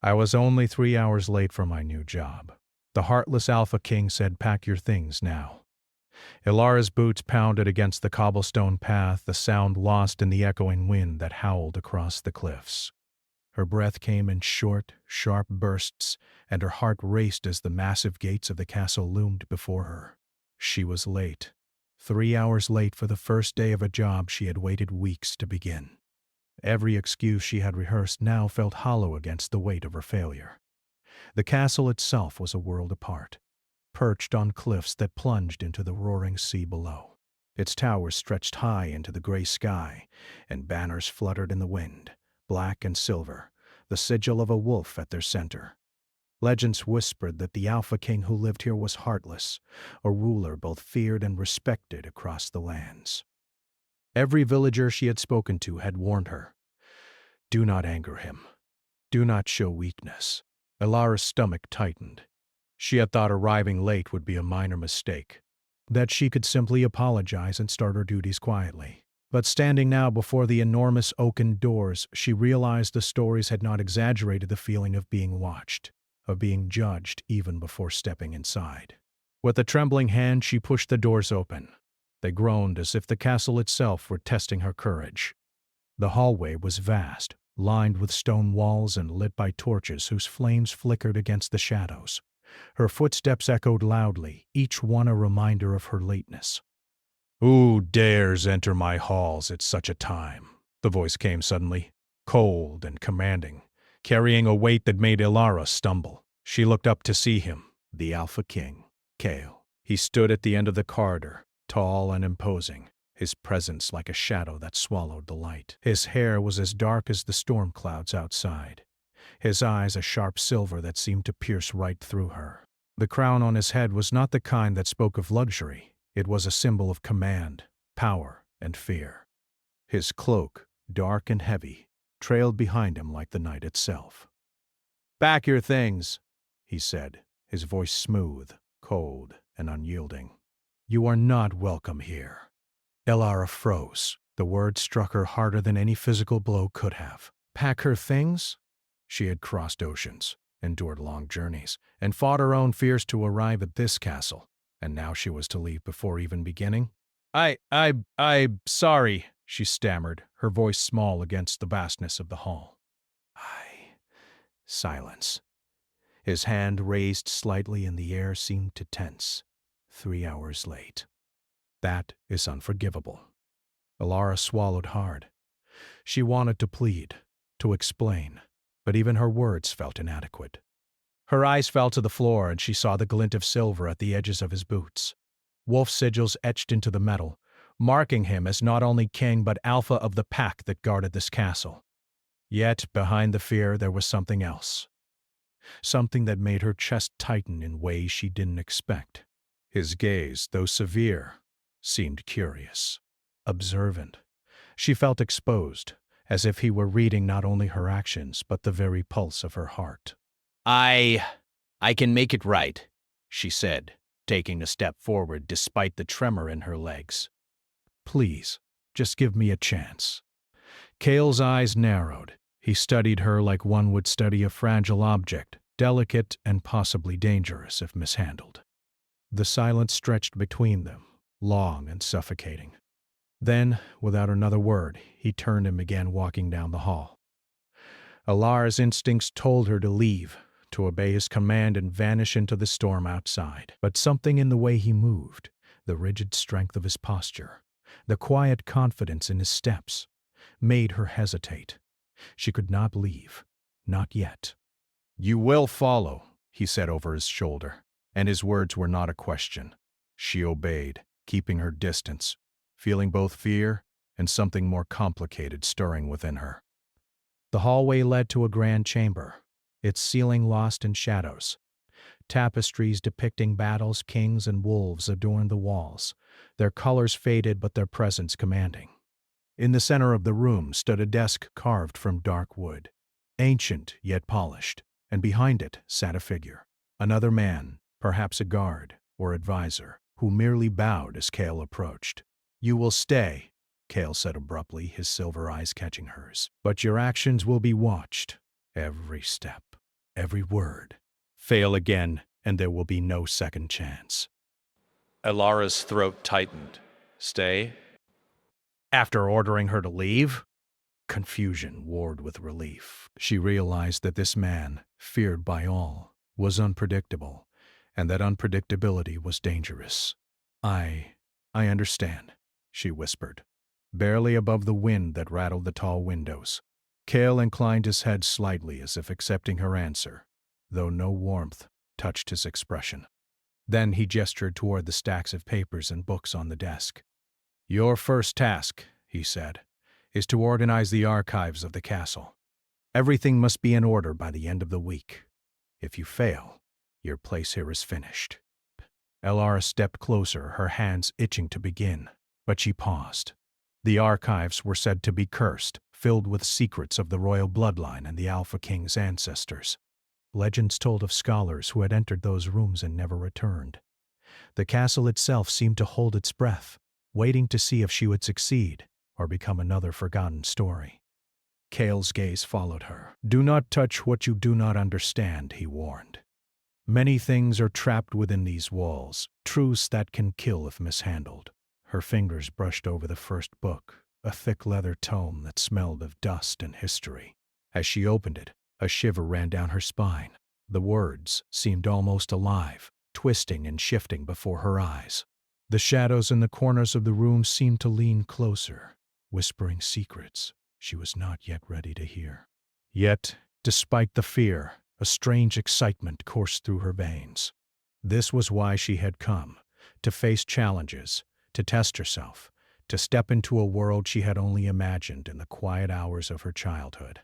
I was only 3 hours late for my new job. The Heartless Alpha King said, "Pack your things now." Ilara's boots pounded against the cobblestone path, the sound lost in the echoing wind that howled across the cliffs. Her breath came in short, sharp bursts, and her heart raced as the massive gates of the castle loomed before her. She was late. 3 hours late for the first day of a job she had waited weeks to begin. Every excuse she had rehearsed now felt hollow against the weight of her failure. The castle itself was a world apart, perched on cliffs that plunged into the roaring sea below. Its towers stretched high into the gray sky, and banners fluttered in the wind, black and silver, the sigil of a wolf at their center. Legends whispered that the Alpha King who lived here was Heartless, a ruler both feared and respected across the lands. Every villager she had spoken to had warned her, "Do not anger him. Do not show weakness." Ilara's stomach tightened. She had thought arriving late would be a minor mistake, that she could simply apologize and start her duties quietly. But standing now before the enormous oaken doors, she realized the stories had not exaggerated the feeling of being watched, of being judged even before stepping inside. With a trembling hand, she pushed the doors open. They groaned as if the castle itself were testing her courage. The hallway was vast, lined with stone walls and lit by torches whose flames flickered against the shadows. Her footsteps echoed loudly, each one a reminder of her lateness. "Who dares enter my halls at such a time?" The voice came suddenly, cold and commanding, carrying a weight that made Ilara stumble. She looked up to see him, the Alpha King, Kale. He stood at the end of the corridor, tall and imposing, his presence like a shadow that swallowed the light. His hair was as dark as the storm clouds outside, his eyes a sharp silver that seemed to pierce right through her. The crown on his head was not the kind that spoke of luxury. It was a symbol of command, power, and fear. His cloak, dark and heavy, trailed behind him like the night itself. "Pack your things," he said, his voice smooth, cold, and unyielding. "You are not welcome here." Ilara froze. The words struck her harder than any physical blow could have. Pack her things? She had crossed oceans, endured long journeys, and fought her own fears to arrive at this castle, and now she was to leave before even beginning? Sorry, she stammered, her voice small against the vastness of the hall. Silence. His hand raised slightly and the air seemed to tense. 3 hours late. That is unforgivable. Ilara swallowed hard. She wanted to plead, to explain, but even her words felt inadequate. Her eyes fell to the floor and she saw the glint of silver at the edges of his boots. Wolf sigils etched into the metal, marking him as not only king but alpha of the pack that guarded this castle. Yet, behind the fear, there was something else. Something that made her chest tighten in ways she didn't expect. His gaze, though severe, seemed curious, observant. She felt exposed, as if he were reading not only her actions but the very pulse of her heart. I can make it right," she said, taking a step forward despite the tremor in her legs. "Please, just give me a chance." Kale's eyes narrowed. He studied her like one would study a fragile object, delicate and possibly dangerous if mishandled. The silence stretched between them, long and suffocating. Then, without another word, he turned and began walking down the hall. Ilara's instincts told her to leave, to obey his command and vanish into the storm outside. But something in the way he moved, the rigid strength of his posture, the quiet confidence in his steps, made her hesitate. She could not leave, not yet. "You will follow," he said over his shoulder, and his words were not a question. She obeyed, keeping her distance, feeling both fear and something more complicated stirring within her. The hallway led to a grand chamber, its ceiling lost in shadows. Tapestries depicting battles, kings, and wolves adorned the walls, their colors faded but their presence commanding. In the center of the room stood a desk carved from dark wood, ancient yet polished, and behind it sat a figure, another man, perhaps a guard or advisor, who merely bowed as Kale approached. "You will stay," Kale said abruptly, his silver eyes catching hers. "But your actions will be watched, every step." every word. Fail again, and there will be no second chance. Elara's throat tightened. Stay? After ordering her to leave? Confusion warred with relief. She realized that this man, feared by all, was unpredictable, and that unpredictability was dangerous. I understand, she whispered, barely above the wind that rattled the tall windows. Cale inclined his head slightly as if accepting her answer, though no warmth touched his expression. Then he gestured toward the stacks of papers and books on the desk. Your first task, he said, is to organize the archives of the castle. Everything must be in order by the end of the week. If you fail, your place here is finished. Elara stepped closer, her hands itching to begin, but she paused. The archives were said to be cursed, filled with secrets of the royal bloodline and the Alpha King's ancestors. Legends told of scholars who had entered those rooms and never returned. The castle itself seemed to hold its breath, waiting to see if she would succeed or become another forgotten story. Cale's gaze followed her. Do not touch what you do not understand, he warned. Many things are trapped within these walls, truths that can kill if mishandled. Her fingers brushed over the first book, a thick leather tome that smelled of dust and history. As she opened it, a shiver ran down her spine. The words seemed almost alive, twisting and shifting before her eyes. The shadows in the corners of the room seemed to lean closer, whispering secrets she was not yet ready to hear. Yet, despite the fear, a strange excitement coursed through her veins. This was why she had come, to face challenges, to test herself, to step into a world she had only imagined in the quiet hours of her childhood.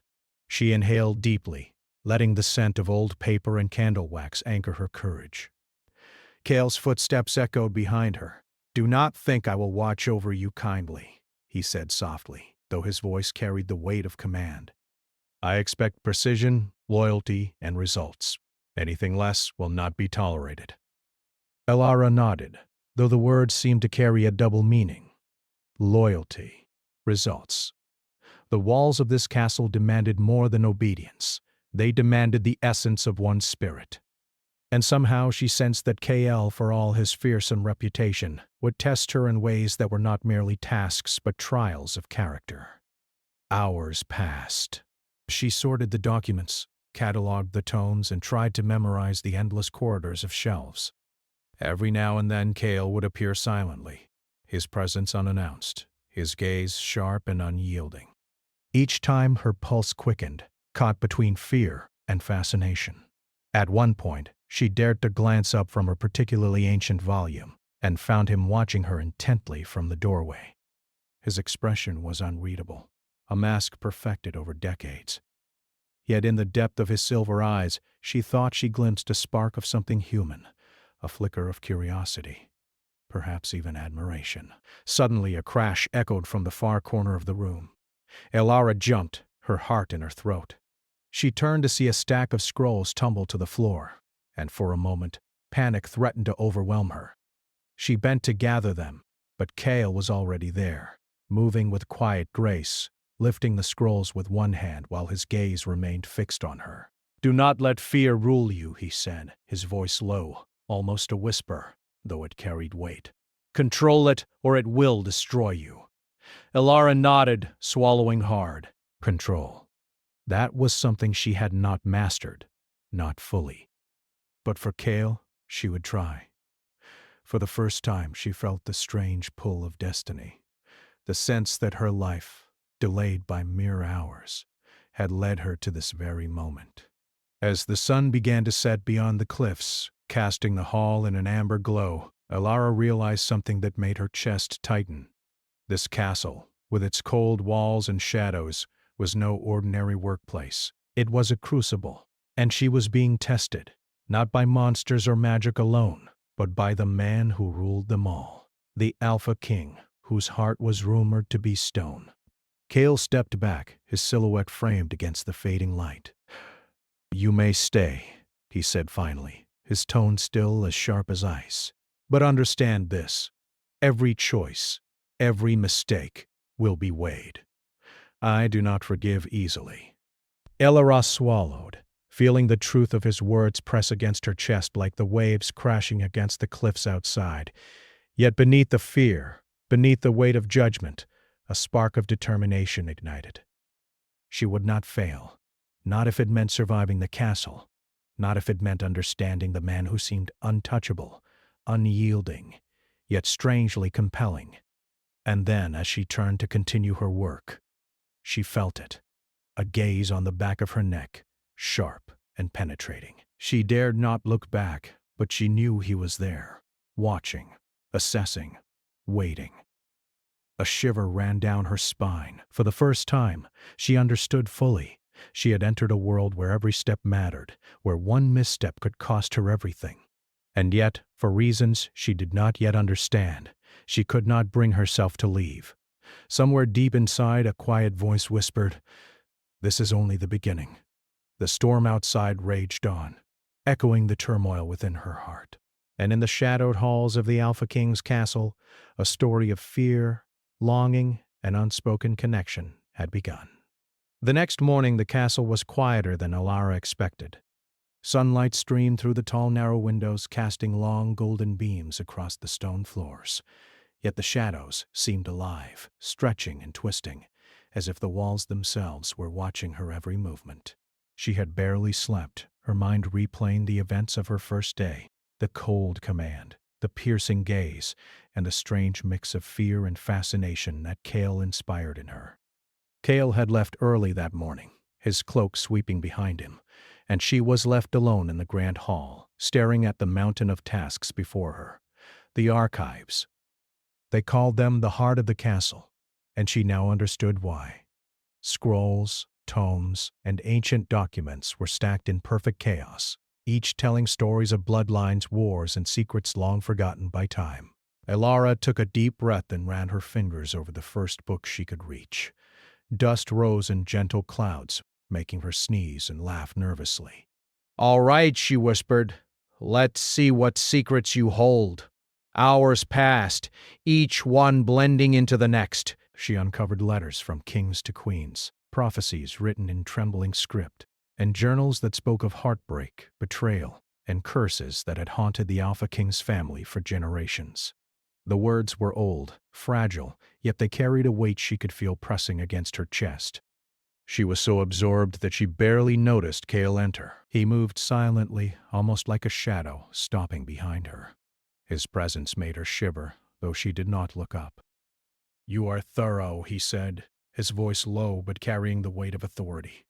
She inhaled deeply, letting the scent of old paper and candle wax anchor her courage. Cale's footsteps echoed behind her. Do not think I will watch over you kindly, he said softly, though his voice carried the weight of command. I expect precision, loyalty, and results. Anything less will not be tolerated. Elara nodded, though the words seemed to carry a double meaning. Loyalty, results. The walls of this castle demanded more than obedience. They demanded the essence of one's spirit. And somehow she sensed that KL, for all his fearsome reputation, would test her in ways that were not merely tasks but trials of character. Hours passed. She sorted the documents, cataloged the tomes, and tried to memorize the endless corridors of shelves. Every now and then Cale would appear silently, his presence unannounced, his gaze sharp and unyielding. Each time her pulse quickened, caught between fear and fascination. At one point, she dared to glance up from a particularly ancient volume and found him watching her intently from the doorway. His expression was unreadable, a mask perfected over decades. Yet in the depth of his silver eyes, she thought she glimpsed a spark of something human, a flicker of curiosity, perhaps even admiration. Suddenly a crash echoed from the far corner of the room. Elara jumped, her heart in her throat. She turned to see a stack of scrolls tumble to the floor, and for a moment, panic threatened to overwhelm her. She bent to gather them, but Cale was already there, moving with quiet grace, lifting the scrolls with one hand while his gaze remained fixed on her. Do not let fear rule you, he said, his voice low, almost a whisper, though it carried weight. Control it, or it will destroy you. Elara nodded, swallowing hard. Control. That was something she had not mastered, not fully. But for Cale, she would try. For the first time, she felt the strange pull of destiny, the sense that her life, delayed by mere hours, had led her to this very moment. As the sun began to set beyond the cliffs, casting the hall in an amber glow, Elara realized something that made her chest tighten. This castle, with its cold walls and shadows, was no ordinary workplace. It was a crucible, and she was being tested, not by monsters or magic alone, but by the man who ruled them all, the Alpha King, whose heart was rumored to be stone. Cale stepped back, his silhouette framed against the fading light. You may stay, he said finally, his tone still as sharp as ice. But understand this, every choice, every mistake will be weighed. I do not forgive easily. Elara swallowed, feeling the truth of his words press against her chest like the waves crashing against the cliffs outside. Yet beneath the fear, beneath the weight of judgment, a spark of determination ignited. She would not fail, not if it meant surviving the castle, not if it meant understanding the man who seemed untouchable, unyielding, yet strangely compelling. And then, as she turned to continue her work, she felt it, a gaze on the back of her neck, sharp and penetrating. She dared not look back, but she knew he was there, watching, assessing, waiting. A shiver ran down her spine. For the first time, she understood fully. She had entered a world where every step mattered, where one misstep could cost her everything. And yet, for reasons she did not yet understand, she could not bring herself to leave. Somewhere deep inside, a quiet voice whispered, "This is only the beginning." The storm outside raged on, echoing the turmoil within her heart. And in the shadowed halls of the Alpha King's castle, a story of fear, longing, and unspoken connection had begun. The next morning the castle was quieter than Elara expected. Sunlight streamed through the tall narrow windows, casting long golden beams across the stone floors. Yet the shadows seemed alive, stretching and twisting, as if the walls themselves were watching her every movement. She had barely slept, her mind replaying the events of her first day, the cold command, the piercing gaze, and the strange mix of fear and fascination that Cale inspired in her. Cale had left early that morning, his cloak sweeping behind him, and she was left alone in the grand hall, staring at the mountain of tasks before her. The archives. They called them the heart of the castle, and she now understood why. Scrolls, tomes, and ancient documents were stacked in perfect chaos, each telling stories of bloodlines, wars, and secrets long forgotten by time. Elara took a deep breath and ran her fingers over the first book she could reach. Dust rose in gentle clouds, making her sneeze and laugh nervously. "All right," she whispered. "Let's see what secrets you hold." Hours passed, each one blending into the next. She uncovered letters from kings to queens, prophecies written in trembling script, and journals that spoke of heartbreak, betrayal, and curses that had haunted the Alpha King's family for generations. The words were old, fragile, yet they carried a weight she could feel pressing against her chest. She was so absorbed that she barely noticed Cale enter. He moved silently, almost like a shadow, stopping behind her. His presence made her shiver, though she did not look up. "You are thorough," he said, his voice low but carrying the weight of authority.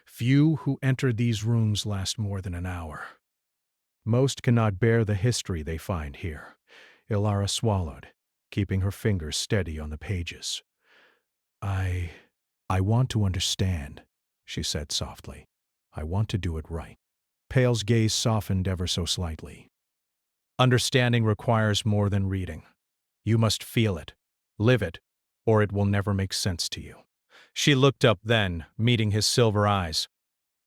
"Few who enter these rooms last more than an hour. Most cannot bear the history they find here." Elara swallowed, keeping her fingers steady on the pages. I want to understand," she said softly. "I want to do it right." Cale's gaze softened ever so slightly. "Understanding requires more than reading. You must feel it, live it, or it will never make sense to you." She looked up then, meeting his silver eyes.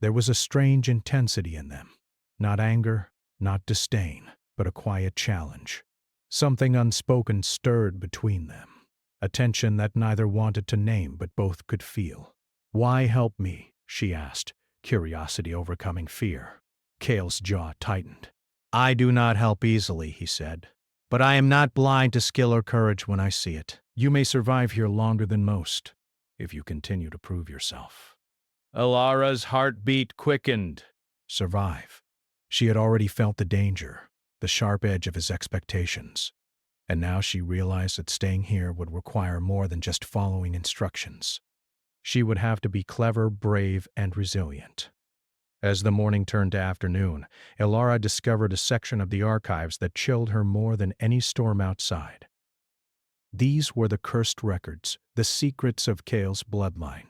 There was a strange intensity in them. Not anger, not disdain, but a quiet challenge. Something unspoken stirred between them, a tension that neither wanted to name but both could feel. "Why help me?" she asked, curiosity overcoming fear. Cale's jaw tightened. "I do not help easily," he said, "but I am not blind to skill or courage when I see it. You may survive here longer than most, if you continue to prove yourself." Elara's heartbeat quickened. Survive. She had already felt the danger, the sharp edge of his expectations, and now she realized that staying here would require more than just following instructions. She would have to be clever, brave, and resilient. As the morning turned to afternoon, Elara discovered a section of the archives that chilled her more than any storm outside. These were the cursed records, the secrets of Cale's bloodline,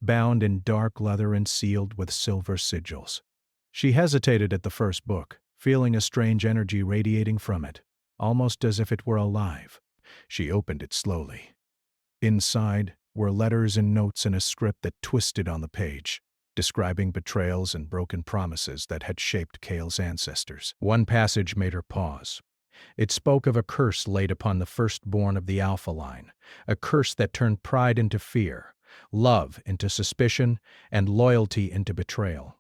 bound in dark leather and sealed with silver sigils. She hesitated at the first book, feeling a strange energy radiating from it, almost as if it were alive. She opened it slowly. Inside were letters and notes in a script that twisted on the page, describing betrayals and broken promises that had shaped Cale's ancestors. One passage made her pause. It spoke of a curse laid upon the firstborn of the Alpha line, a curse that turned pride into fear, love into suspicion, and loyalty into betrayal.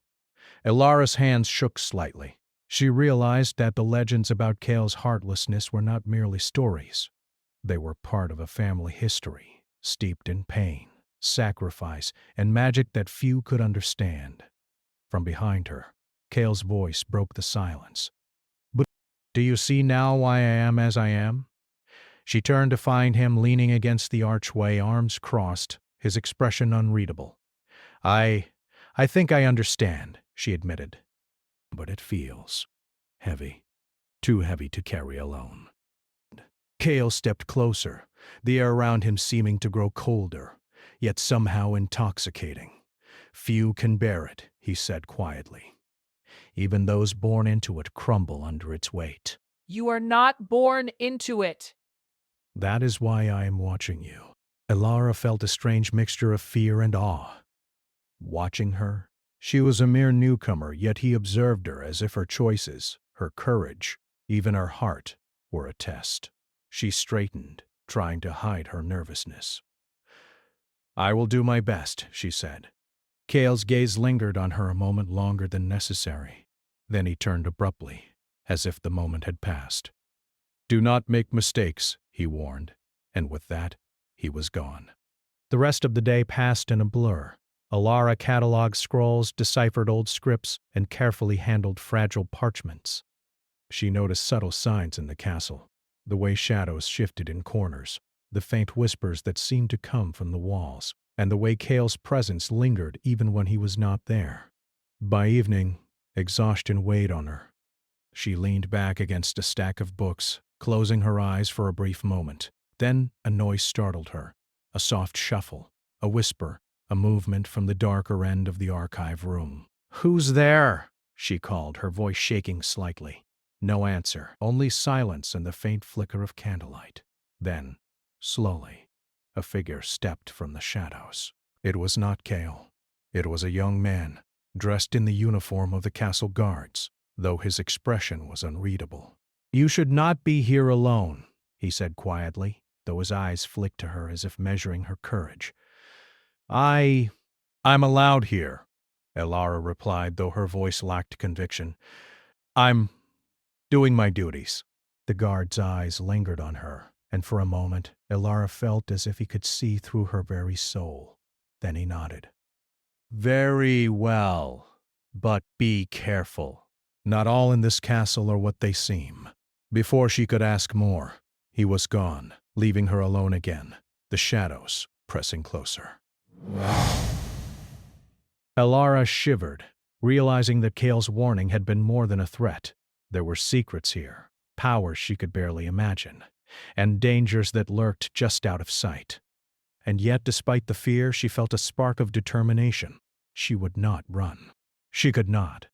Elara's hands shook slightly. She realized that the legends about Kale's heartlessness were not merely stories. They were part of a family history, steeped in pain, sacrifice, and magic that few could understand. From behind her, Kale's voice broke the silence. "But do you see now why I am as I am?" She turned to find him leaning against the archway, arms crossed, his expression unreadable. I think I understand," she admitted. "But it feels heavy, too heavy to carry alone." Kale stepped closer, the air around him seeming to grow colder, yet somehow intoxicating. "Few can bear it," he said quietly. "Even those born into it crumble under its weight." You are not born into it. "That is why I am watching you." Elara felt a strange mixture of fear and awe. Watching her? She was a mere newcomer, yet he observed her as if her choices, her courage, even her heart, were a test. She straightened, trying to hide her nervousness. "I will do my best," she said. Kale's gaze lingered on her a moment longer than necessary. Then he turned abruptly, as if the moment had passed. "Do not make mistakes," he warned, and with that, he was gone. The rest of the day passed in a blur. Elara cataloged scrolls, deciphered old scripts, and carefully handled fragile parchments. She noticed subtle signs in the castle, the way shadows shifted in corners, the faint whispers that seemed to come from the walls, and the way Kale's presence lingered even when he was not there. By evening, exhaustion weighed on her. She leaned back against a stack of books, closing her eyes for a brief moment. Then a noise startled her, a soft shuffle, a whisper, a movement from the darker end of the archive room. "Who's there?" she called, her voice shaking slightly. No answer, only silence and the faint flicker of candlelight. Then, slowly, a figure stepped from the shadows. It was not Kale. It was a young man, dressed in the uniform of the castle guards, though his expression was unreadable. "You should not be here alone," he said quietly, though his eyes flicked to her as if measuring her courage. I'm allowed here," Elara replied, though her voice lacked conviction. "I'm doing my duties." The guard's eyes lingered on her, and for a moment Elara felt as if he could see through her very soul. Then he nodded. "Very well, but be careful. Not all in this castle are what they seem." Before she could ask more, he was gone, leaving her alone again, the shadows pressing closer. Elara shivered, realizing that Kale's warning had been more than a threat. There were secrets here, powers she could barely imagine, and dangers that lurked just out of sight. And yet, despite the fear, she felt a spark of determination. She would not run. She could not.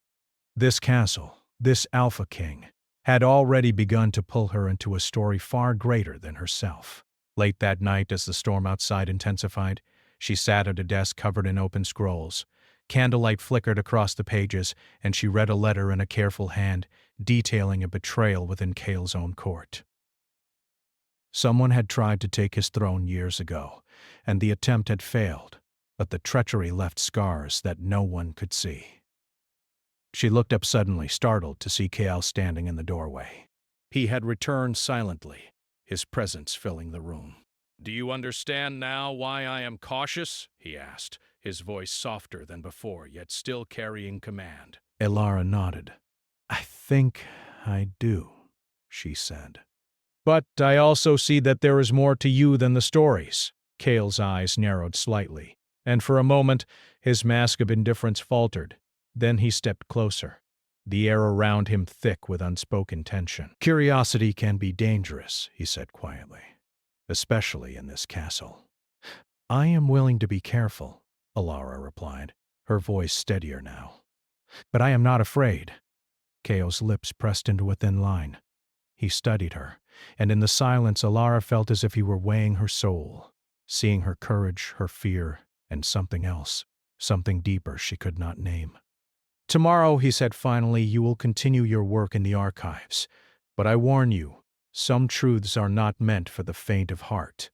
This castle, this Alpha King, had already begun to pull her into a story far greater than herself. Late that night, as the storm outside intensified, she sat at a desk covered in open scrolls. Candlelight flickered across the pages, and she read a letter in a careful hand, detailing a betrayal within Kale's own court. Someone had tried to take his throne years ago, and the attempt had failed, but the treachery left scars that no one could see. She looked up suddenly, startled to see Kale standing in the doorway. He had returned silently, his presence filling the room. "Do you understand now why I am cautious?" he asked, his voice softer than before, yet still carrying command. Elara nodded. "I think I do," she said. "But I also see that there is more to you than the stories." Kale's eyes narrowed slightly, and for a moment his mask of indifference faltered. Then he stepped closer, the air around him thick with unspoken tension. "Curiosity can be dangerous," he said quietly, "especially in this castle." "I am willing to be careful," Elara replied, her voice steadier now. "But I am not afraid." Kale's lips pressed into a thin line. He studied her, and in the silence Elara felt as if he were weighing her soul, seeing her courage, her fear, and something else, something deeper she could not name. "Tomorrow," he said finally, "you will continue your work in the archives. But I warn you, some truths are not meant for the faint of heart.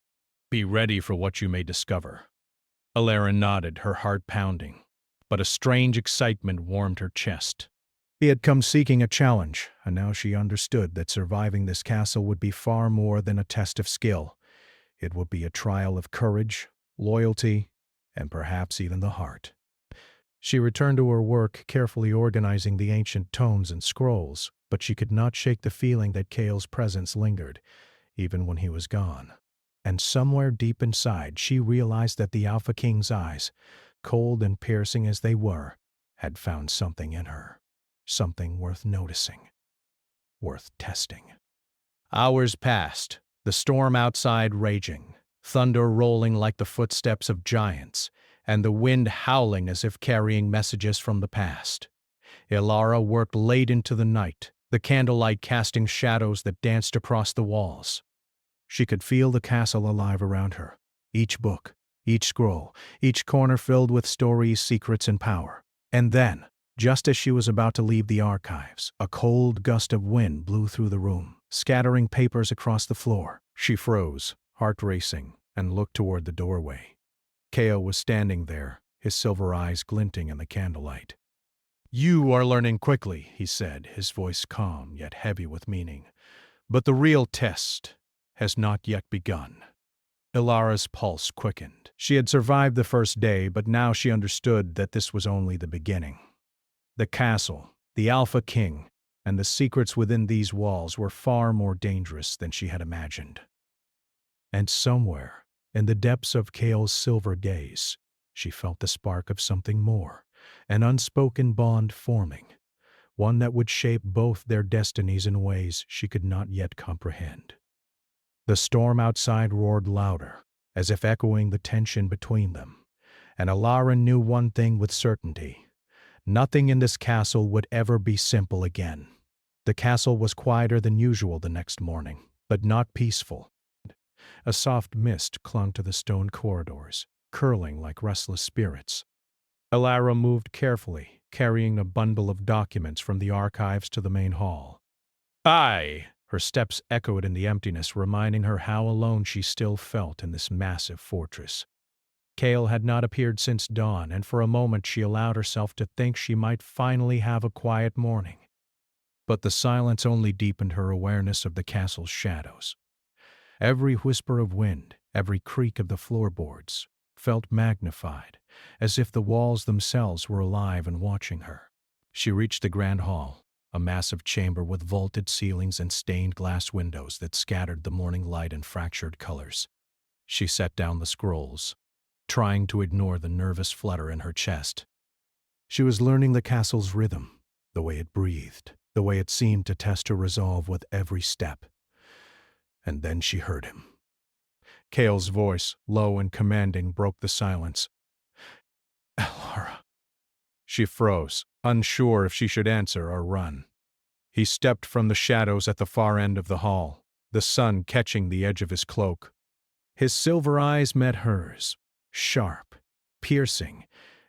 Be ready for what you may discover." Elara nodded, her heart pounding. but a strange excitement warmed her chest. He had come seeking a challenge, and now she understood that surviving this castle would be far more than a test of skill. It would be a trial of courage, loyalty, and perhaps even the heart. She returned to her work, carefully organizing the ancient tomes and scrolls, but she could not shake the feeling that Kale's presence lingered, even when he was gone. And somewhere deep inside, she realized that the Alpha King's eyes, cold and piercing as they were, had found something in her. Something worth noticing. Worth testing. Hours passed, the storm outside raging, thunder rolling like the footsteps of giants, and the wind howling as if carrying messages from the past. Ilara worked late into the night, the candlelight casting shadows that danced across the walls. She could feel the castle alive around her, each book, each scroll, each corner filled with stories, secrets, and power. And then, just as she was about to leave the archives, a cold gust of wind blew through the room, scattering papers across the floor. She froze, heart racing, and looked toward the doorway. Kale was standing there, his silver eyes glinting in the candlelight. "You are learning quickly," he said, his voice calm yet heavy with meaning. "But the real test has not yet begun." Ilara's pulse quickened. She had survived the first day, but now she understood that this was only the beginning. The castle, the Alpha King, and the secrets within these walls were far more dangerous than she had imagined. And somewhere, in the depths of Kale's silver gaze, she felt the spark of something more, an unspoken bond forming, one that would shape both their destinies in ways she could not yet comprehend. The storm outside roared louder, as if echoing the tension between them, and Ilara knew one thing with certainty. Nothing in this castle would ever be simple again. The castle was quieter than usual the next morning, but not peaceful. A soft mist clung to the stone corridors, curling like restless spirits. Ilara moved carefully, carrying a bundle of documents from the archives to the main hall. "Aye!" Her steps echoed in the emptiness, reminding her how alone she still felt in this massive fortress. Kale had not appeared since dawn, and for a moment she allowed herself to think she might finally have a quiet morning. But the silence only deepened her awareness of the castle's shadows. Every whisper of wind, every creak of the floorboards, felt magnified, as if the walls themselves were alive and watching her. She reached the grand hall, a massive chamber with vaulted ceilings and stained glass windows that scattered the morning light in fractured colors. She set down the scrolls, trying to ignore the nervous flutter in her chest. She was learning the castle's rhythm, the way it breathed, the way it seemed to test her resolve with every step. And then she heard him. Kale's voice, low and commanding, broke the silence. "Ilara." She froze, unsure if she should answer or run. He stepped from the shadows at the far end of the hall, the sun catching the edge of his cloak. His silver eyes met hers, sharp, piercing,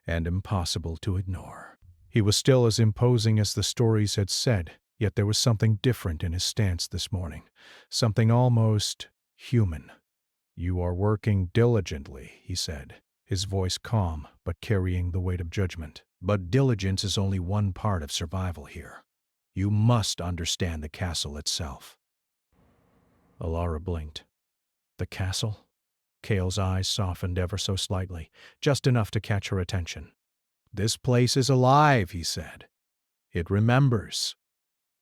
and impossible to ignore. He was still as imposing as the stories had said, yet there was something different in his stance this morning, something almost human. "You are working diligently," he said, his voice calm but carrying the weight of judgment. "But diligence is only one part of survival here. You must understand the castle itself." Ilara blinked. The castle? Kale's eyes softened ever so slightly, just enough to catch her attention. "This place is alive," he said. "It remembers.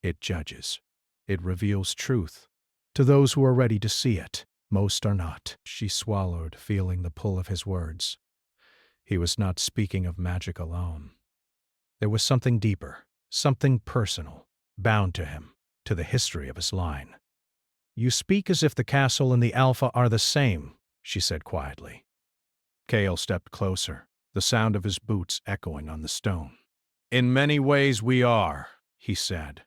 It judges. It reveals truth. To those who are ready to see it. Most are not." She swallowed, feeling the pull of his words. He was not speaking of magic alone. There was something deeper, something personal, bound to him, to the history of his line. "You speak as if the castle and the Alpha are the same," she said quietly. Kale stepped closer, the sound of his boots echoing on the stone. "In many ways we are," he said.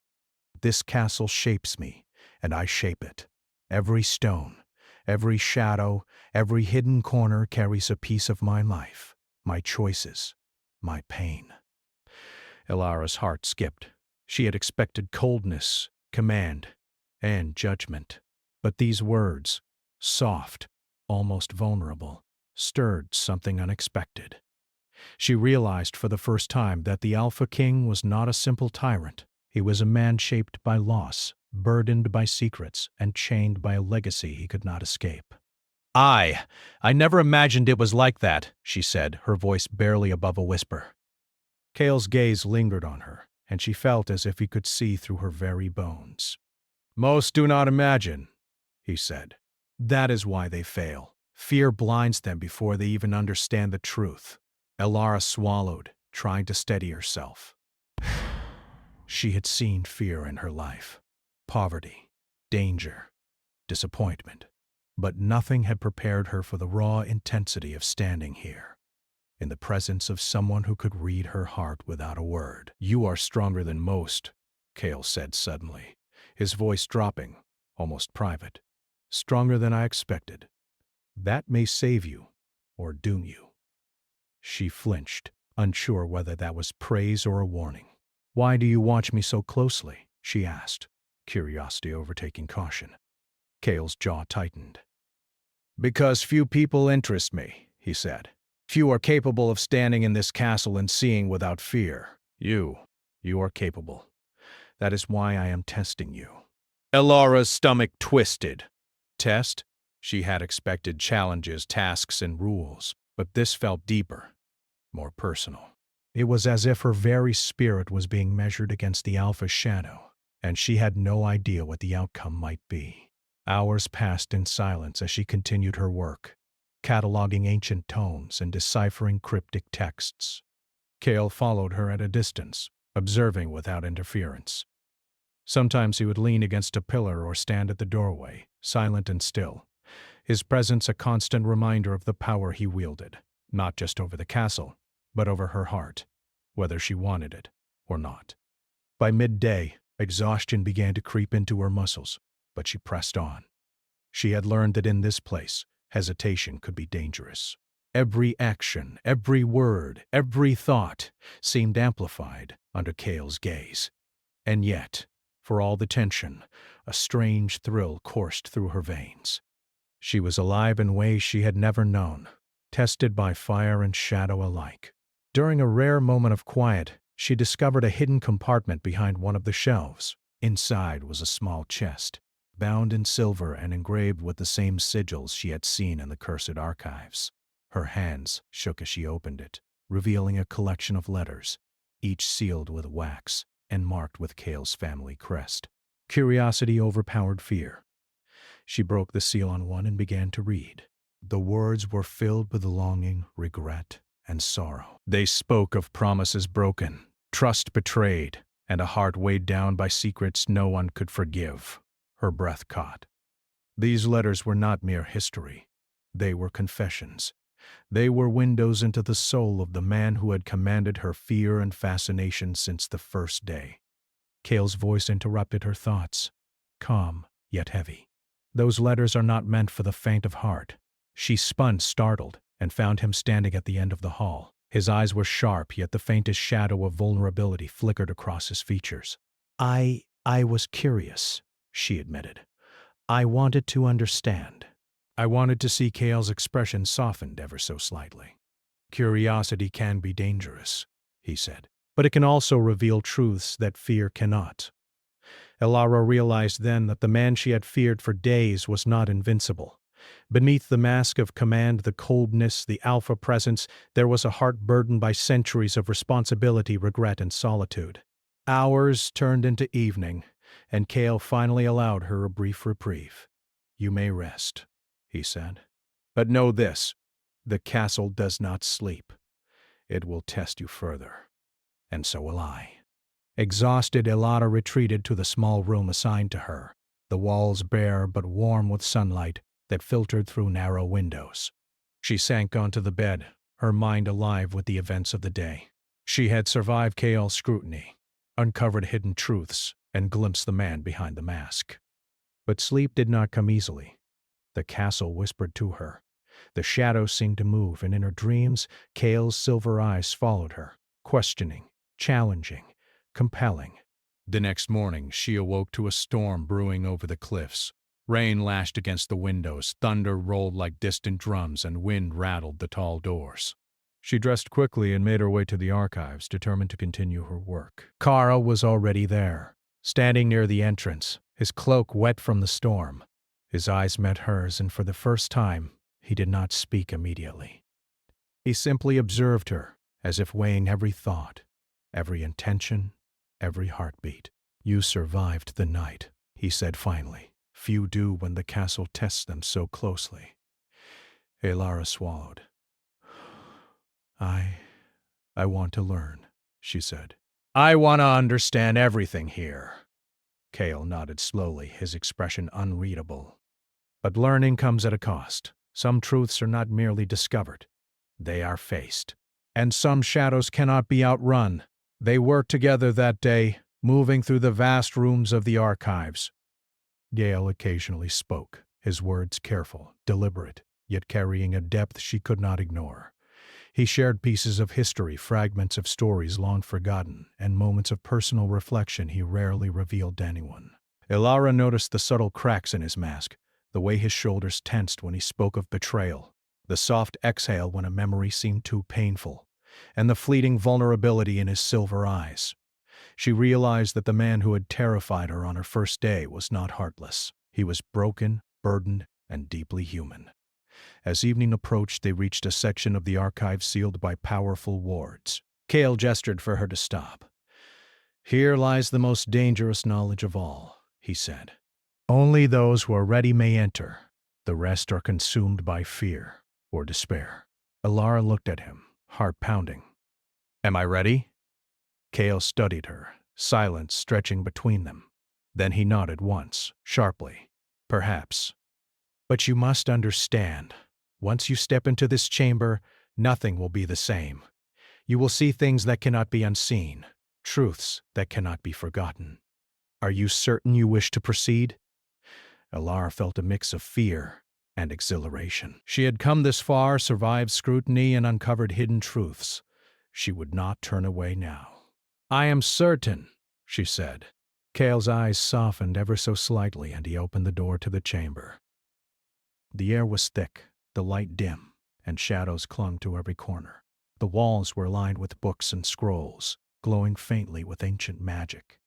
"This castle shapes me, and I shape it. Every stone, every shadow, every hidden corner carries a piece of my life, my choices, my pain." Ilara's heart skipped. She had expected coldness, command, and judgment. But these words, soft, almost vulnerable, stirred something unexpected. She realized for the first time that the Alpha King was not a simple tyrant. He was a man shaped by loss, burdened by secrets, and chained by a legacy he could not escape. I never imagined it was like that, she said, her voice barely above a whisper. Cale's gaze lingered on her, and she felt as if he could see through her very bones. Most do not imagine, he said. That is why they fail. Fear blinds them before they even understand the truth. Elara swallowed, trying to steady herself. She had seen fear in her life. Poverty, danger, disappointment. But nothing had prepared her for the raw intensity of standing here, in the presence of someone who could read her heart without a word. You are stronger than most, Cale said suddenly, his voice dropping, almost private. Stronger than I expected. That may save you, or doom you. She flinched, unsure whether that was praise or a warning. Why do you watch me so closely? She asked, curiosity overtaking caution. Cale's jaw tightened. Because few people interest me, he said. Few are capable of standing in this castle and seeing without fear. You are capable. That is why I am testing you. Elara's stomach twisted. Test? She had expected challenges, tasks, and rules, but this felt deeper, more personal. It was as if her very spirit was being measured against the Alpha's shadow, and she had no idea what the outcome might be. Hours passed in silence as she continued her work, cataloging ancient tomes and deciphering cryptic texts. Cale followed her at a distance, observing without interference. Sometimes he would lean against a pillar or stand at the doorway, silent and still, his presence a constant reminder of the power he wielded, not just over the castle, but over her heart, whether she wanted it or not. By midday, exhaustion began to creep into her muscles, but she pressed on. She had learned that in this place, hesitation could be dangerous. Every action, every word, every thought seemed amplified under Cale's gaze. And yet, for all the tension, a strange thrill coursed through her veins. She was alive in ways she had never known, tested by fire and shadow alike. During a rare moment of quiet, she discovered a hidden compartment behind one of the shelves. Inside was a small chest, bound in silver and engraved with the same sigils she had seen in the cursed archives. Her hands shook as she opened it, revealing a collection of letters, each sealed with wax and marked with Cale's family crest. Curiosity overpowered fear. She broke the seal on one and began to read. The words were filled with longing, regret, and sorrow. They spoke of promises broken, trust betrayed, and a heart weighed down by secrets no one could forgive. Her breath caught. These letters were not mere history. They were confessions. They were windows into the soul of the man who had commanded her fear and fascination since the first day. Cale's voice interrupted her thoughts, calm yet heavy. Those letters are not meant for the faint of heart. She spun, startled, and found him standing at the end of the hall. His eyes were sharp, yet the faintest shadow of vulnerability flickered across his features. I was curious, she admitted. I wanted to understand. I wanted to see Cale's expression softened ever so slightly. Curiosity can be dangerous, he said, but it can also reveal truths that fear cannot. Elara realized then that the man she had feared for days was not invincible. Beneath the mask of command, the coldness, the alpha presence, there was a heart burdened by centuries of responsibility, regret, and solitude. Hours turned into evening, and Cale finally allowed her a brief reprieve. You may rest, he said. But know this, the castle does not sleep. It will test you further. And so will I. Exhausted, Elara retreated to the small room assigned to her, the walls bare but warm with sunlight that filtered through narrow windows. She sank onto the bed, her mind alive with the events of the day. She had survived Cale's scrutiny, uncovered hidden truths, and glimpsed the man behind the mask. But sleep did not come easily. The castle whispered to her. The shadows seemed to move, and in her dreams, Cale's silver eyes followed her, questioning, challenging, compelling. The next morning, she awoke to a storm brewing over the cliffs. Rain lashed against the windows, thunder rolled like distant drums, and wind rattled the tall doors. She dressed quickly and made her way to the archives, determined to continue her work. Kara was already there, standing near the entrance, his cloak wet from the storm. His eyes met hers, and for the first time, he did not speak immediately. He simply observed her, as if weighing every thought, every intention, every heartbeat. "You survived the night," he said finally. "Few do when the castle tests them so closely." Elara swallowed. I want to learn," she said. "I want to understand everything here." Kale nodded slowly, his expression unreadable. "But learning comes at a cost. Some truths are not merely discovered. They are faced. And some shadows cannot be outrun." They worked together that day, moving through the vast rooms of the archives. Gale occasionally spoke, his words careful, deliberate, yet carrying a depth she could not ignore. He shared pieces of history, fragments of stories long forgotten, and moments of personal reflection he rarely revealed to anyone. Elara noticed the subtle cracks in his mask, the way his shoulders tensed when he spoke of betrayal, the soft exhale when a memory seemed too painful, and the fleeting vulnerability in his silver eyes. She realized that the man who had terrified her on her first day was not heartless. He was broken, burdened, and deeply human. As evening approached, they reached a section of the archive sealed by powerful wards. Kale gestured for her to stop. "Here lies the most dangerous knowledge of all," he said. "Only those who are ready may enter. The rest are consumed by fear or despair." Elara looked at him, heart pounding. "Am I ready?" Kale studied her, silence stretching between them. Then he nodded once, sharply. "Perhaps. But you must understand. Once you step into this chamber, nothing will be the same. You will see things that cannot be unseen, truths that cannot be forgotten. Are you certain you wish to proceed?" Elara felt a mix of fear and exhilaration. She had come this far, survived scrutiny, and uncovered hidden truths. She would not turn away now. "I am certain," she said. Kale's eyes softened ever so slightly, and he opened the door to the chamber. The air was thick, the light dim, and shadows clung to every corner. The walls were lined with books and scrolls, glowing faintly with ancient magic.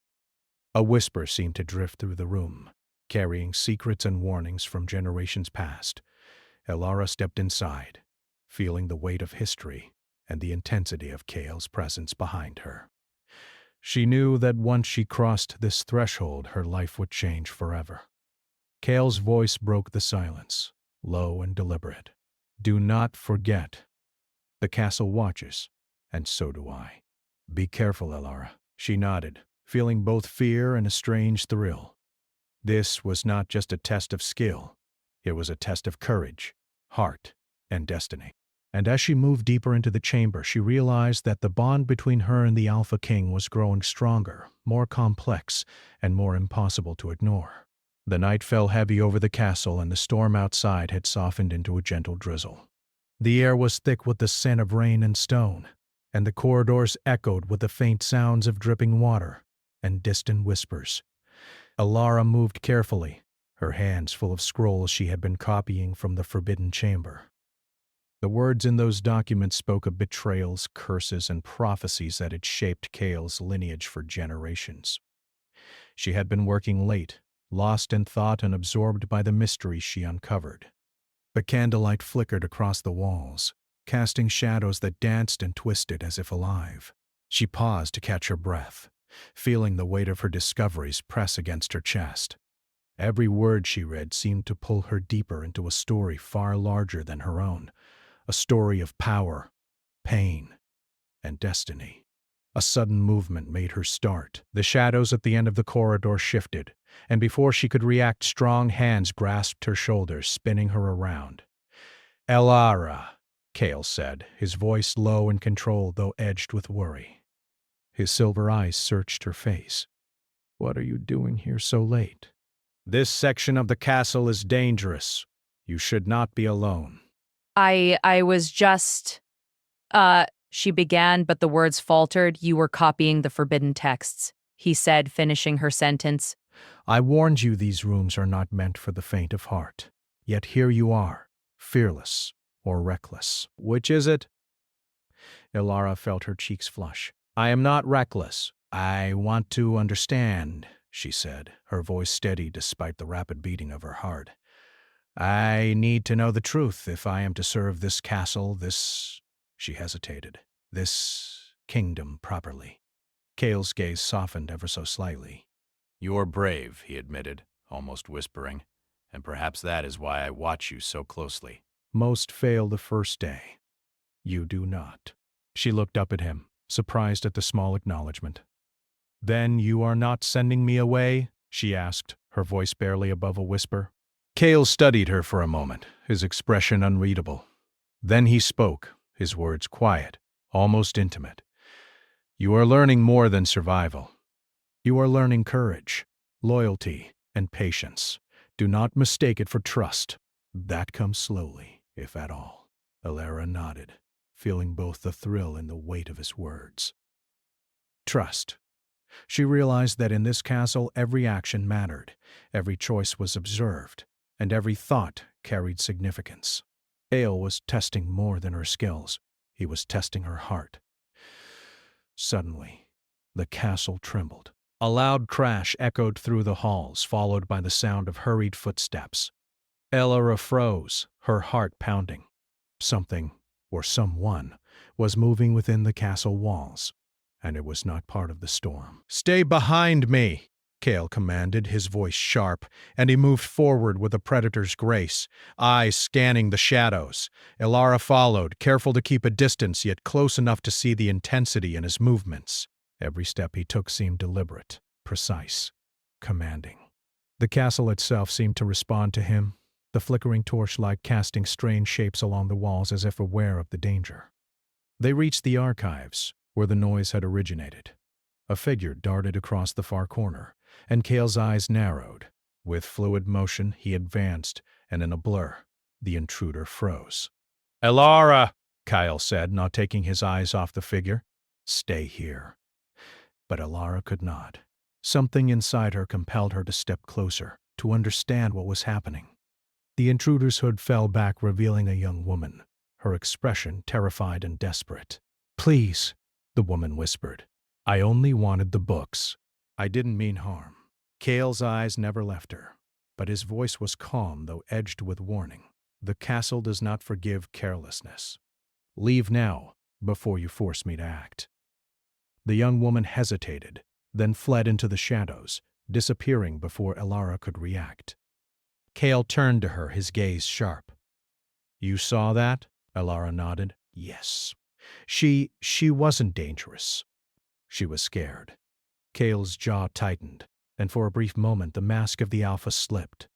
A whisper seemed to drift through the room, carrying secrets and warnings from generations past. Elara stepped inside, feeling the weight of history and the intensity of Kale's presence behind her. She knew that once she crossed this threshold, her life would change forever. Kale's voice broke the silence, low and deliberate. "Do not forget. The castle watches, and so do I. Be careful, Elara." She nodded, feeling both fear and a strange thrill. This was not just a test of skill. It was a test of courage, heart, and destiny. And as she moved deeper into the chamber, she realized that the bond between her and the Alpha King was growing stronger, more complex, and more impossible to ignore. The night fell heavy over the castle, and the storm outside had softened into a gentle drizzle. The air was thick with the scent of rain and stone, and the corridors echoed with the faint sounds of dripping water and distant whispers. Elara moved carefully, her hands full of scrolls she had been copying from the forbidden chamber. The words in those documents spoke of betrayals, curses, and prophecies that had shaped Kale's lineage for generations. She had been working late, lost in thought and absorbed by the mysteries she uncovered. The candlelight flickered across the walls, casting shadows that danced and twisted as if alive. She paused to catch her breath, feeling the weight of her discoveries press against her chest. Every word she read seemed to pull her deeper into a story far larger than her own, a story of power, pain, and destiny. A sudden movement made her start. The shadows at the end of the corridor shifted, and before she could react, strong hands grasped her shoulders, spinning her around. "Elara," Kale said, his voice low and controlled though edged with worry. His silver eyes searched her face. "What are you doing here so late?" "This section of the castle is dangerous. You should not be alone." I was just, she began, but the words faltered. "You were copying the forbidden texts," he said, finishing her sentence. "I warned you these rooms are not meant for the faint of heart. Yet here you are, fearless or reckless. Which is it?" Ilara felt her cheeks flush. I am not reckless. I want to understand, she said, her voice steady despite the rapid beating of her heart. I need to know the truth if I am to serve this castle, she hesitated, this kingdom properly. Kale's gaze softened ever so slightly. You're brave, he admitted, almost whispering, and perhaps that is why I watch you so closely. Most fail the first day. You do not. She looked up at him, surprised at the small acknowledgement. Then you are not sending me away? She asked, her voice barely above a whisper. Kale studied her for a moment, his expression unreadable. Then he spoke, his words quiet, almost intimate. You are learning more than survival. You are learning courage, loyalty, and patience. Do not mistake it for trust. That comes slowly, if at all. Ilara nodded, feeling both the thrill and the weight of his words. Trust. She realized that in this castle every action mattered, every choice was observed, and every thought carried significance. Ale was testing more than her skills. He was testing her heart. Suddenly, the castle trembled. A loud crash echoed through the halls, followed by the sound of hurried footsteps. Ilara froze, her heart pounding. Something, or someone, was moving within the castle walls, and it was not part of the storm. Stay behind me, Kale commanded, his voice sharp, and he moved forward with a predator's grace, eyes scanning the shadows. Ilara followed, careful to keep a distance, yet close enough to see the intensity in his movements. Every step he took seemed deliberate, precise, commanding. The castle itself seemed to respond to him, the flickering torchlight casting strange shapes along the walls as if aware of the danger. They reached the archives, where the noise had originated. A figure darted across the far corner, and Kale's eyes narrowed. With fluid motion, he advanced, and in a blur, the intruder froze. Ilara, Kyle said, not taking his eyes off the figure. Stay here. But Ilara could not. Something inside her compelled her to step closer, to understand what was happening. The intruder's hood fell back, revealing a young woman, her expression terrified and desperate. Please, the woman whispered. I only wanted the books. I didn't mean harm. Kale's eyes never left her, but his voice was calm, though edged with warning. The castle does not forgive carelessness. Leave now, before you force me to act. The young woman hesitated, then fled into the shadows, disappearing before Ilara could react. Kale turned to her, his gaze sharp. You saw that? Ilara nodded. Yes. She wasn't dangerous. She was scared. Kale's jaw tightened, and for a brief moment the mask of the Alpha slipped.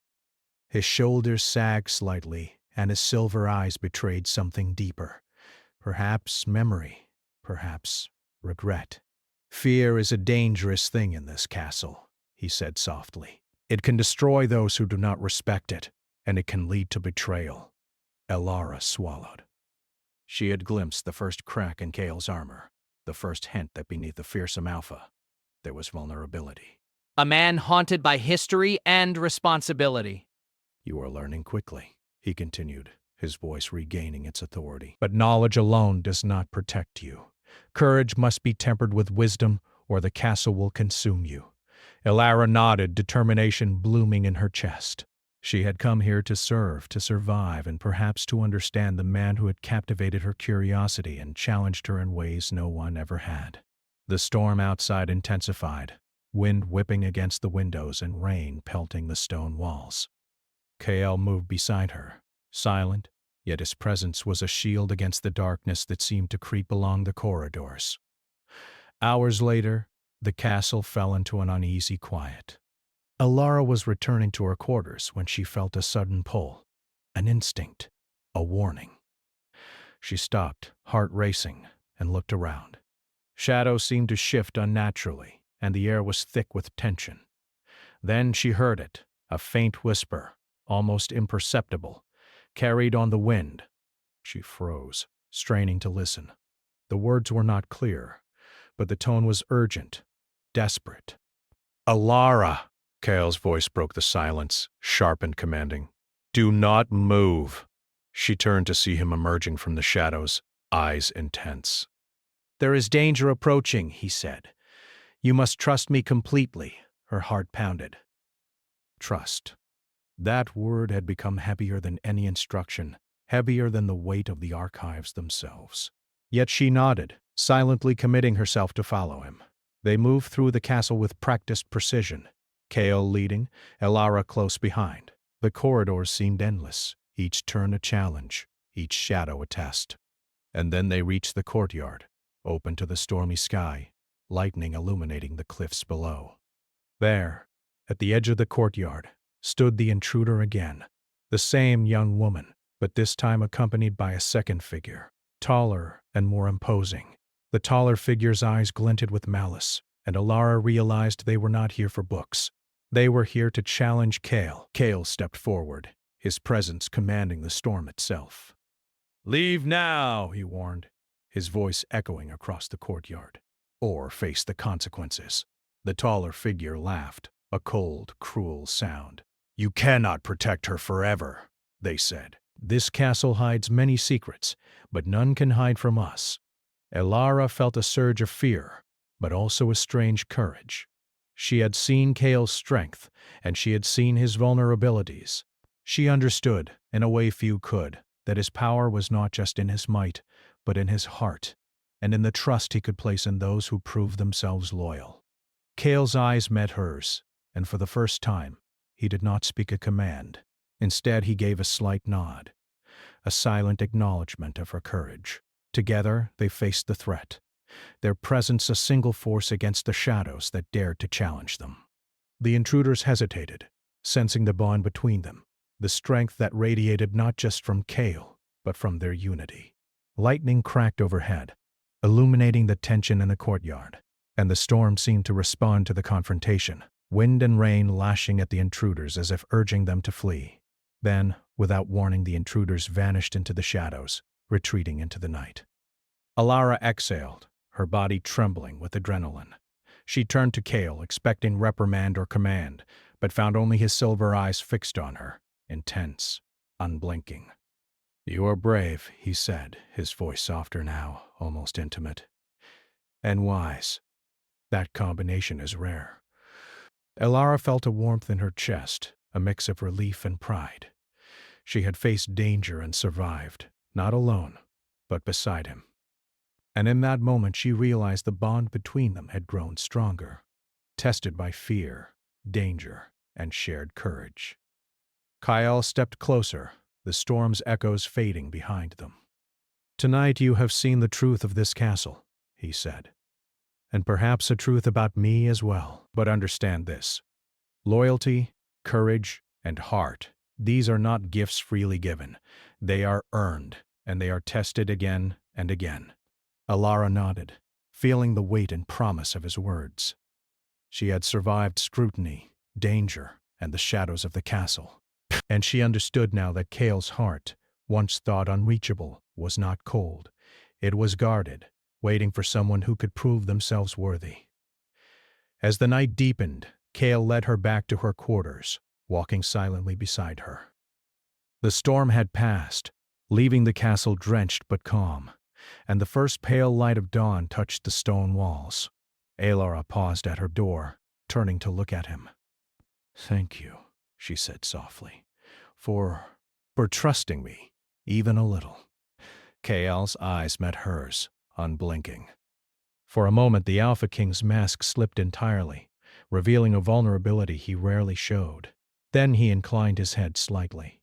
His shoulders sagged slightly, and his silver eyes betrayed something deeper. Perhaps memory, perhaps regret. Fear is a dangerous thing in this castle, he said softly. It can destroy those who do not respect it, and it can lead to betrayal. Ilara swallowed. She had glimpsed the first crack in Kale's armor, the first hint that beneath the fearsome Alpha, there was vulnerability. A man haunted by history and responsibility. You are learning quickly, he continued, his voice regaining its authority. But knowledge alone does not protect you. Courage must be tempered with wisdom, or the castle will consume you. Ilara nodded, determination blooming in her chest. She had come here to serve, to survive, and perhaps to understand the man who had captivated her curiosity and challenged her in ways no one ever had. The storm outside intensified, wind whipping against the windows and rain pelting the stone walls. Kale moved beside her, silent, yet his presence was a shield against the darkness that seemed to creep along the corridors. Hours later, the castle fell into an uneasy quiet. Ilara was returning to her quarters when she felt a sudden pull, an instinct, a warning. She stopped, heart racing, and looked around. Shadows seemed to shift unnaturally, and the air was thick with tension. Then she heard it, a faint whisper, almost imperceptible, carried on the wind. She froze, straining to listen. The words were not clear, but the tone was urgent, desperate. Ilara! Kale's voice broke the silence, sharp and commanding. Do not move. She turned to see him emerging from the shadows, eyes intense. There is danger approaching, he said. You must trust me completely. Her heart pounded. Trust. That word had become heavier than any instruction, heavier than the weight of the archives themselves. Yet she nodded, silently committing herself to follow him. They moved through the castle with practiced precision, Kale leading, Elara close behind. The corridors seemed endless, each turn a challenge, each shadow a test. And then they reached the courtyard, open to the stormy sky, lightning illuminating the cliffs below. There, at the edge of the courtyard, stood the intruder again, the same young woman, but this time accompanied by a second figure, taller and more imposing. The taller figure's eyes glinted with malice, and Elara realized they were not here for books. They were here to challenge Kale. Kale stepped forward, his presence commanding the storm itself. "Leave now," he warned, his voice echoing across the courtyard, "or face the consequences." The taller figure laughed, a cold, cruel sound. "You cannot protect her forever," they said. "This castle hides many secrets, but none can hide from us." Elara felt a surge of fear, but also a strange courage. She had seen Kale's strength, and she had seen his vulnerabilities. She understood, in a way few could, that his power was not just in his might, but in his heart, and in the trust he could place in those who proved themselves loyal. Kale's eyes met hers, and for the first time, he did not speak a command. Instead, he gave a slight nod, a silent acknowledgement of her courage. Together, they faced the threat, their presence a single force against the shadows that dared to challenge them. The intruders hesitated, sensing the bond between them, the strength that radiated not just from Kale, but from their unity. Lightning cracked overhead, illuminating the tension in the courtyard, and the storm seemed to respond to the confrontation, wind and rain lashing at the intruders as if urging them to flee. Then, without warning, the intruders vanished into the shadows, retreating into the night. Elara exhaled, her body trembling with adrenaline. She turned to Kale, expecting reprimand or command, but found only his silver eyes fixed on her, intense, unblinking. "You are brave," he said, his voice softer now, almost intimate. "And wise. That combination is rare." Elara felt a warmth in her chest, a mix of relief and pride. She had faced danger and survived, not alone, but beside him. And in that moment she realized the bond between them had grown stronger, tested by fear, danger, and shared courage. Kyle stepped closer, the storm's echoes fading behind them. "Tonight you have seen the truth of this castle," he said. "And perhaps a truth about me as well. But understand this. Loyalty, courage, and heart, these are not gifts freely given. They are earned, and they are tested again and again." Elara nodded, feeling the weight and promise of his words. She had survived scrutiny, danger, and the shadows of the castle. And she understood now that Kale's heart, once thought unreachable, was not cold. It was guarded, waiting for someone who could prove themselves worthy. As the night deepened, Kale led her back to her quarters, walking silently beside her. The storm had passed, leaving the castle drenched but calm, and the first pale light of dawn touched the stone walls. Elara paused at her door, turning to look at him. "Thank you," she said softly, for trusting me, even a little." Kale's eyes met hers, unblinking. For a moment the Alpha King's mask slipped entirely, revealing a vulnerability he rarely showed. Then he inclined his head slightly.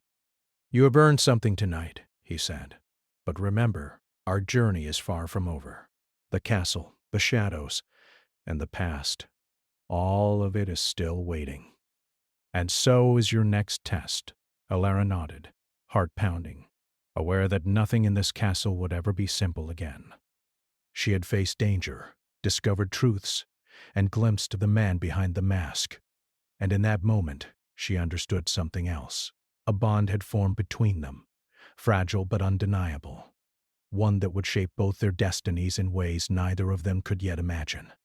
"You have earned something tonight," he said. "But remember, our journey is far from over. The castle, the shadows, and the past, all of it is still waiting. And so is your next test." Elara nodded, heart pounding, aware that nothing in this castle would ever be simple again. She had faced danger, discovered truths, and glimpsed the man behind the mask. And in that moment, she understood something else. A bond had formed between them, fragile but undeniable. One that would shape both their destinies in ways neither of them could yet imagine.